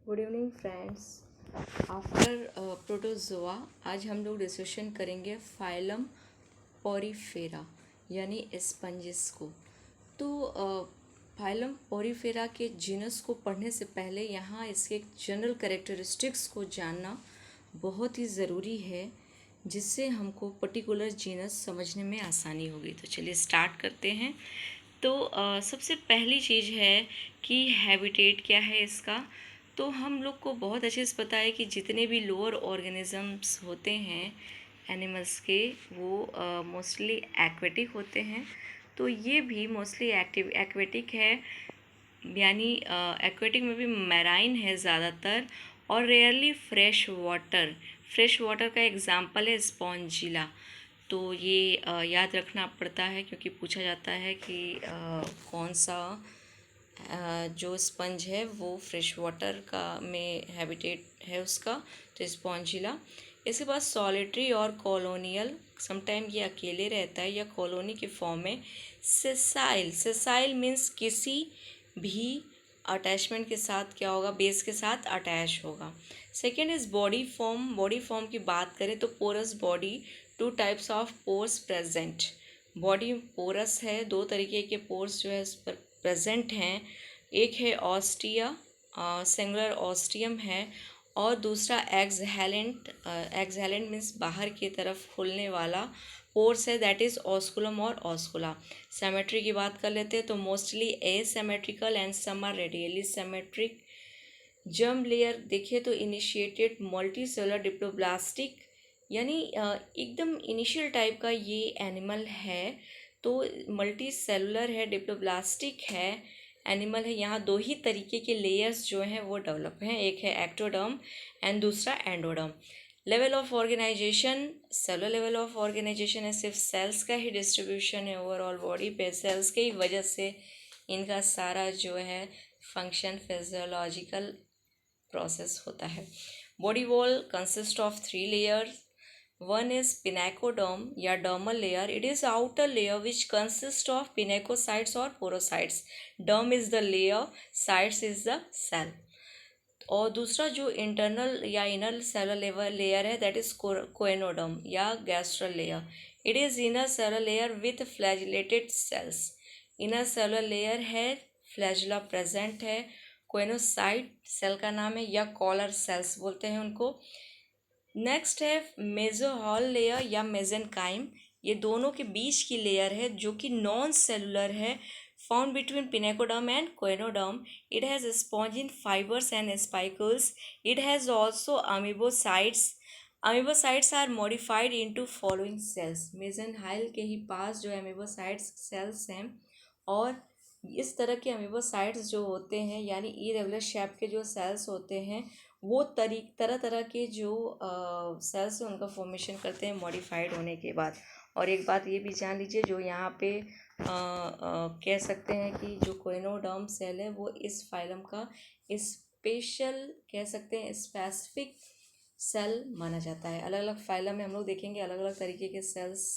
Good evening friends. After protozoa आज हम लोग डिस्कशन करेंगे फाइलम पोरीफेरा यानी स्पंजिस को। तो फाइलम पोरीफेरा के जीनस को पढ़ने से पहले यहाँ इसके जनरल कैरेक्टरिस्टिक्स को जानना बहुत ही ज़रूरी है, जिससे हमको पर्टिकुलर जीनस समझने में आसानी होगी। तो चलिए स्टार्ट करते हैं। तो सबसे पहली चीज़ है कि हैबिटेट क्या है इसका। तो हम लोग को बहुत अच्छे से पता है कि जितने भी लोअर ऑर्गेनिजम्स होते हैं एनिमल्स के, वो मोस्टली एक्वेटिक होते हैं। तो ये भी मोस्टली एक्वेटिक है, यानी एक्वेटिक में भी मैराइन है ज़्यादातर, और रेयरली फ्रेश वाटर का एग्जाम्पल है स्पॉन्जिला। तो ये याद रखना पड़ता है, क्योंकि पूछा जाता है कि कौन सा जो स्पंज है वो फ्रेश वाटर का में हैबिटेट है उसका, तो स्पॉन्जिला। इसके बाद सॉलिटरी और कॉलोनियल, समटाइम ये अकेले रहता है या कॉलोनी के फॉर्म में। सेसाइल मीन्स किसी भी अटैचमेंट के साथ क्या होगा, बेस के साथ अटैच होगा। सेकेंड इज बॉडी फॉर्म की बात करें तो porous body, two types of pores present. Body porous है, दो तरीके के पोर्स जो है इस पर प्रेजेंट हैं। एक है ऑस्टिया, सिंगुलर ऑस्टियम है, और दूसरा एक्सहेलेंट मीन्स बाहर की तरफ खुलने वाला पोर्स है, दैट इज ऑस्कुलम और ऑस्कुला। सिमेट्री की बात कर लेते हैं तो mostly asymmetrical and some are radially symmetric. Germ layer देखिए तो इनिशिएटेड मल्टीसेलुलर डिप्लोब्लास्टिक, यानी एकदम इनिशियल टाइप का ये एनिमल है। तो मल्टी सेलुलर है, डिप्लोब्लास्टिक है, एनिमल है। यहाँ दो ही तरीके के लेयर्स जो हैं वो डेवलप हैं, एक है एक्टोडर्म एंड दूसरा endoderm. Level of organisation, cellular level of organisation है, सिर्फ सेल्स का ही डिस्ट्रीब्यूशन है ओवरऑल बॉडी पे। सेल्स के ही वजह से इनका सारा जो है फंक्शन फिजियोलॉजिकल प्रोसेस होता है। Body wall consist of 3 layers. One is pinacoderm या dermal layer. It is outer layer which consists of pinacocytes or porocytes. Derm is the layer, cytes is the cell. और दूसरा जो internal या inner cellular layer है, that is choanoderm या gastral layer. It is inner cellular layer with flagellated cells. Inner cellular layer है, flagella present है, choanocyte cell का नाम है, या कॉलर सेल्स बोलते हैं उनको. नेक्स्ट है मेसोहॉल लेयर या मेजेनकाइम. ये दोनों के बीच की लेयर है जो कि नॉन सेलुलर है, found between pinacoderm and choanoderm. It has spongin fibres and spicules. It has also amoebocytes. Amoebocytes are modified into following cells. Mesenchyme के ही पास जो अमीबोसाइट्स सेल्स हैं, और इस तरह के अमीबोसाइट्स जो होते हैं, यानी इरेगुलर शेप के जो सेल्स होते हैं, वो तरह तरह के जो सेल्स हैं उनका फॉर्मेशन करते हैं मॉडिफाइड होने के बाद. और एक बात ये भी जान लीजिए, जो यहाँ पे कह सकते हैं कि जो कोएनोडर्म सेल है वो इस फाइलम का स्पेशल, कह सकते हैं स्पेसिफिक सेल माना जाता है. अलग अलग फाइलम में हम लोग देखेंगे अलग अलग तरीके के सेल्स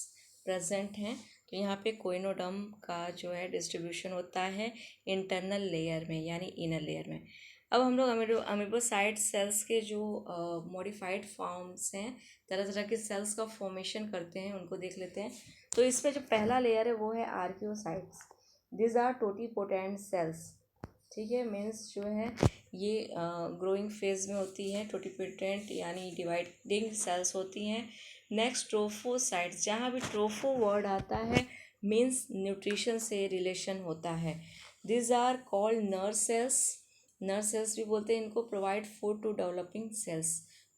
प्रेजेंट हैं. तो यहाँ पे कोएनोडर्म का जो है डिस्ट्रीब्यूशन होता है इंटरनल लेयर में, यानी इनर लेयर में. अब हम लोग अमीबोसाइट सेल्स के जो मॉडिफाइड फॉर्म्स हैं, तरह तरह के सेल्स का फॉर्मेशन करते हैं, उनको देख लेते हैं. तो इसमें जो पहला लेयर है वो है archaeocytes. This are totipotent cells. ठीक है, मीन्स जो है ये ग्रोइंग फेज में होती है. टोटीपोटेंट यानी डिवाइडिंग सेल्स होती हैं. नेक्स्ट ट्रोफोसाइट्स. जहाँ भी ट्रोफो वर्ड आता है मीन्स न्यूट्रिशन से रिलेशन होता है. This are called nerve cells भी बोलते हैं इनको. Provide food to developing cells.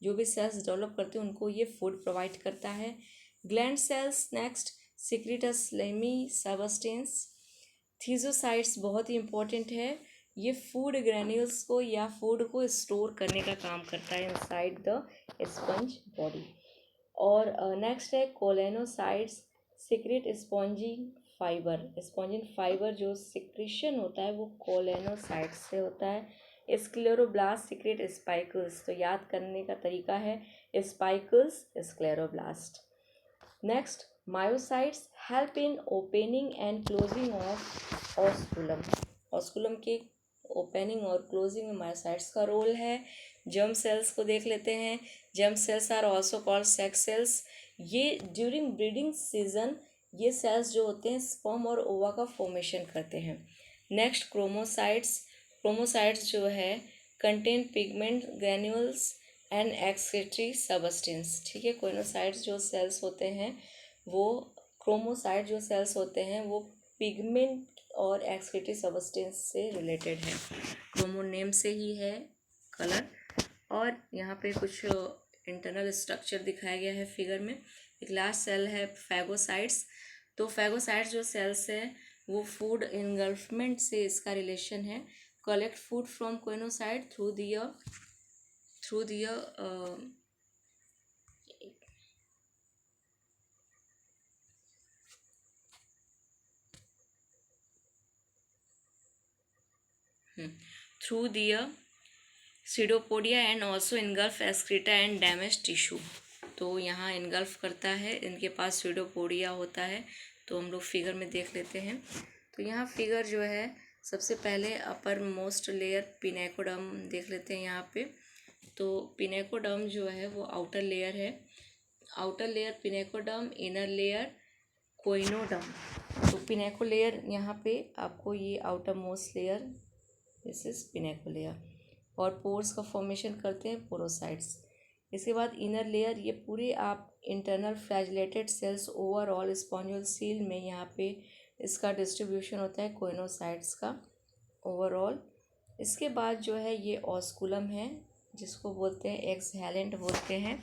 जो भी सेल्स डेवलप करते हैं उनको ये फूड प्रोवाइड करता है. ग्लैंड सेल्स नेक्स्ट सिक्रीट अ स्लेमी सबस्टेंस. थीजोसाइट्स बहुत ही इंपॉर्टेंट है. ये फूड ग्रेन्यूल्स को या फूड को स्टोर करने का काम करता है इनसाइड द स्पंज बॉडी. और नेक्स्ट है कोलेनोसाइट्स. सिक्रेट स्पॉन्जिन फाइबर जो सिक्रेशन होता है वो कोलेनोसाइट्स से होता है. Scleroblast secrete spicules. तो याद करने का तरीका है spicules scleroblast. Next myocytes help in opening and closing of osculum. Osculum के ओपनिंग और क्लोजिंग में मायोसाइट्स का रोल है। जर्म सेल्स को देख लेते हैं। Germ cells are also called sex cells. ये ड्यूरिंग ब्रीडिंग सीजन ये सेल्स जो होते हैं स्पर्म और ओवा का फॉर्मेशन करते हैं। नेक्स्ट क्रोमोसाइट्स। क्रोमोसाइट्स जो है contain pigment granules and excretory substance. ठीक है, कोइनोसाइट्स जो सेल्स होते हैं वो क्रोमोसाइट जो सेल्स होते हैं वो पिगमेंट और एक्सक्रीटरी सबस्टेंस से रिलेटेड है। क्रोमो नेम से ही है कलर। और यहाँ पे कुछ इंटरनल स्ट्रक्चर दिखाया गया है फिगर में। एक लास्ट सेल है फैगोसाइट्स। तो फैगोसाइट्स जो सेल्स है वो फूड इनगल्फमेंट से इसका रिलेशन है। Collect food from choanocyte through their through their pseudopodia and also engulf excreta and damage tissue। तो यहाँ इनगल्फ करता है, इनके पास स्यूडोपोडिया होता है। तो हम लोग फिगर में देख लेते हैं। तो यहाँ फिगर जो है सबसे पहले अपर मोस्ट लेयर पिनेकोडर्म देख लेते हैं यहाँ पे। तो पिनेकोडर्म जो है वो आउटर लेयर है। Outer layer pinacoderm, inner layer choanoderm. तो पिनेको लेयर यहाँ पे आपको ये outermost layer, this is pinaco layer. और पोर्स का फॉर्मेशन करते हैं पोरोसाइट्स। इसके बाद इनर लेयर, ये पूरे आप internal flagellated cells overall spongocoel में यहाँ पे इसका डिस्ट्रीब्यूशन होता है कोइनोसाइट्स का ओवरऑल। इसके बाद जो है ये ऑस्कुलम है जिसको बोलते हैं एक्सहैलेंट बोलते हैं।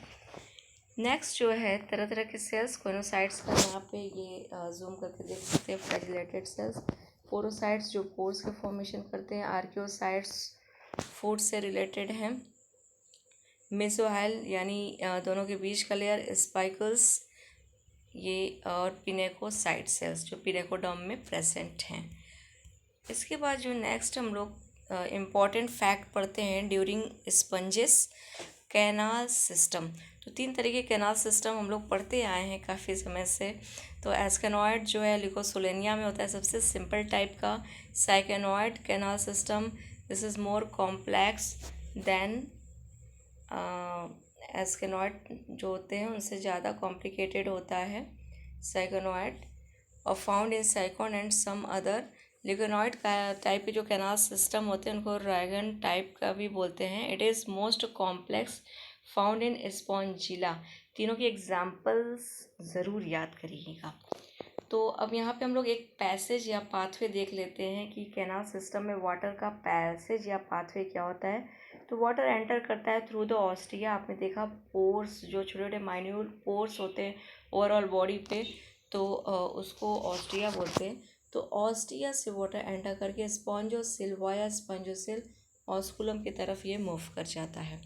नेक्स्ट जो है तरह तरह के सेल्स कोइनोसाइट्स का यहाँ पे ये जूम करके देख सकते हैं। फ्लैजिलेटेड सेल्स, पोरोसाइट्स जो पोर्स के फॉर्मेशन करते हैं, आर्कियोसाइट्स फूड से रिलेटेड हैं, मेसोहाइल यानी दोनों के बीच का लेयर स्पाइकल्स ये, और पिनेकोसाइट सेल्स जो पिनेकोडर्म में प्रेजेंट हैं। इसके बाद जो नेक्स्ट हम लोग इम्पॉर्टेंट फैक्ट पढ़ते हैं ड्यूरिंग स्पंजेस कैनाल सिस्टम। तो 3 तरह के कैनाल सिस्टम हम लोग पढ़ते आए हैं काफ़ी समय से। तो एस्केनॉइड जो है लिकोसोलेनिया में होता है सबसे सिंपल टाइप का। Syconoid canal system, this is more complex than asconoid जो होते हैं उनसे ज़्यादा कॉम्प्लिकेटेड होता है साइकेनॉइड, और found in sycon and some other. Leuconoid का टाइप के जो कैनाल सिस्टम होते हैं उनको रैगन टाइप का भी बोलते हैं। It is most complex found in Spongilla. तीनों की एग्जाम्पल्स ज़रूर याद करिएगा। तो अब यहाँ पे हम लोग एक पैसेज या पाथवे देख लेते हैं कि कैनाल सिस्टम में वाटर का पैसेज या पाथवे क्या होता है। तो वाटर एंटर करता है थ्रू द ऑस्टिया। आपने देखा पोर्स जो छोटे छोटे माइन्यूट पोर्स होते हैं ओवरऑल बॉडी पे, तो उसको ऑस्टिया बोलते हैं। तो ऑस्टिया से वाटर एंटर करके स्पॉन्जोसिल वाया स्पॉन्जोसिल ऑस्कुलम की तरफ ये मूव कर जाता है।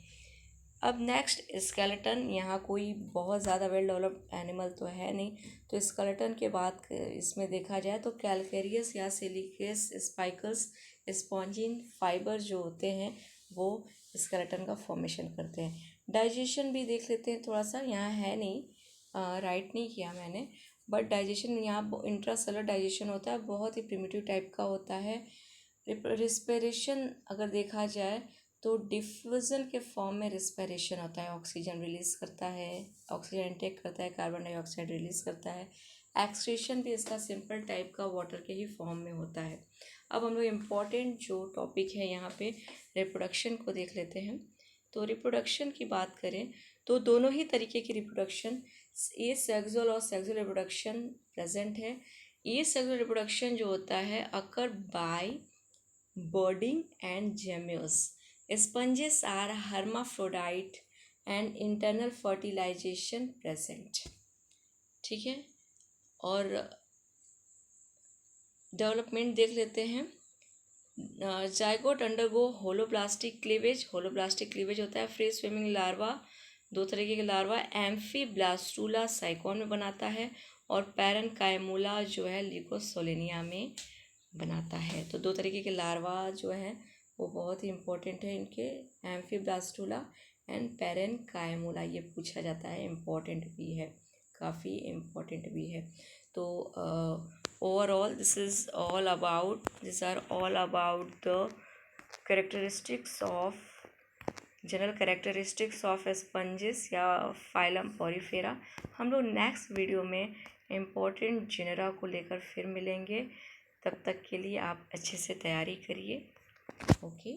अब नेक्स्ट स्केलेटन। यहाँ कोई बहुत ज़्यादा वेल डेवलप्ड एनिमल तो है नहीं, तो स्केलेटन के बाद इसमें देखा जाए तो कैलकेरियस या सिलिकेस स्पाइकल्स स्पॉन्जिन फाइबर जो होते हैं वो स्केलेटन का फॉर्मेशन करते हैं। डाइजेशन भी देख लेते हैं थोड़ा सा, यहाँ है नहीं, राइट नहीं किया मैंने, बट डाइजेशन यहाँ इंट्रासेलुलर डाइजेशन होता है, बहुत ही प्रिमिटिव टाइप का होता है। रिस्पिरेशन अगर देखा जाए तो डिफ्यूज़न के फॉर्म में रिस्पिरेशन होता है, ऑक्सीजन रिलीज़ करता है, ऑक्सीजन इनटेक करता है, कार्बन डाइऑक्साइड रिलीज़ करता है। एक्सक्रीशन भी इसका सिंपल टाइप का वाटर के ही फॉर्म में होता है। अब हम लोग इम्पॉर्टेंट जो टॉपिक है यहाँ पे रिप्रोडक्शन को देख लेते हैं। तो रिप्रोडक्शन की बात करें तो दोनों ही तरीके की रिप्रोडक्शन, ए सेक्सुअल और सेक्सुअल रिप्रोडक्शन प्रेजेंट है। ए सेक्सुअल रिप्रोडक्शन जो होता है occur by budding and gemmules. Sponges are hermaphrodite and internal fertilization present। ठीक है, और डेवलपमेंट देख लेते हैं। Zygote undergo holoblastic cleavage. Holoblastic cleavage होता है फ्री स्विमिंग लार्वा, 2 तरीके के लार्वा एम्फीब्लास्टूला साइकोन में बनाता है, और पैरेनकाइमूला जो है लिकोसोलेनिया में बनाता है। तो 2 तरीके के लार्वा जो हैं वो बहुत ही इम्पोर्टेंट है इनके, एम्फीब्लास्टूला एंड पैरेनकाइमूला। ये पूछा जाता है, इम्पोर्टेंट भी है, काफ़ी इम्पोर्टेंट भी है। तो overall this are all about the characteristics of general characteristics of sponges या फाइलम पॉरीफेरा। हम लोग नेक्स्ट वीडियो में इम्पोर्टेंट जेनरा को लेकर फिर मिलेंगे। तब तक के लिए आप अच्छे से तैयारी करिए। ओके।